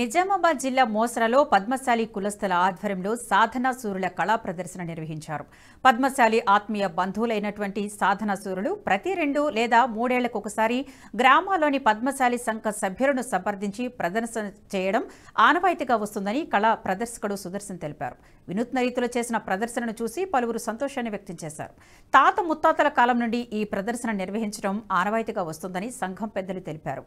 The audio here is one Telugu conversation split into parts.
నిజామాబాద్ జిల్లా మోసరాలో పద్మశాలి కులస్తుల ఆధ్వర్యంలో సాధనా సూరుల కళా ప్రదర్శన నిర్వహించారు. పద్మశాలి ఆత్మీయ బంధువులైనటువంటి సాధనా సూరులు ప్రతి 2 లేదా 3 ఏళ్లకు ఒకసారి గ్రామాల్లోని పద్మశాలి సంఘ సభ్యులను సంప్రదించి ప్రదర్శన చేయడం ఆనవాయితీగా వస్తుందని కళా ప్రదర్శకుడు సుదర్శన్ తెలిపారు. వినూత్న రీతిలో చేసిన ప్రదర్శనను చూసి పలువురు సంతోషాన్ని వ్యక్తం చేశారు. తాత ముత్తాతల కాలం నుండి ఈ ప్రదర్శన నిర్వహించడం ఆనవాయితీగా వస్తుందని సంఘం పెద్దలు తెలిపారు.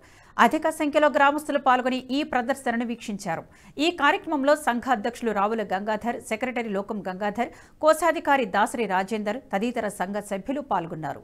అధిక సంఖ్యలో గ్రామస్తులు పాల్గొని ఈ ప్రదర్శనను వీక్షించారు. ఈ కార్యక్రమంలో సంఘ అధ్యక్షులు రావుల గంగాధర్, సెక్రటరీ లోకం గంగాధర్, కోశాధికారి దాసరి రాజేందర్ తదితర సంఘ సభ్యులు పాల్గొన్నారు.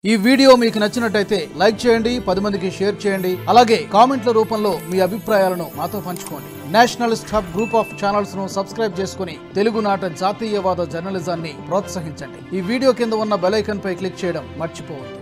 ఈ వీడియో మీకు నచ్చినట్టయితే లైక్ చేయండి, 10 మందికి షేర్ చేయండి. అలాగే కామెంట్ల రూపంలో మీ అభిప్రాయాలను మాతో పంచుకోండి. Nationalist hub group of channels ను సబ్స్క్రైబ్ చేసుకుని తెలుగునాట జాతీయవాద జర్నలిజాన్ని ప్రోత్సహించండి. ఈ వీడియో కింద ఉన్న బెల్ ఐకాన్ పై క్లిక్ చేయడం మర్చిపోవద్దు.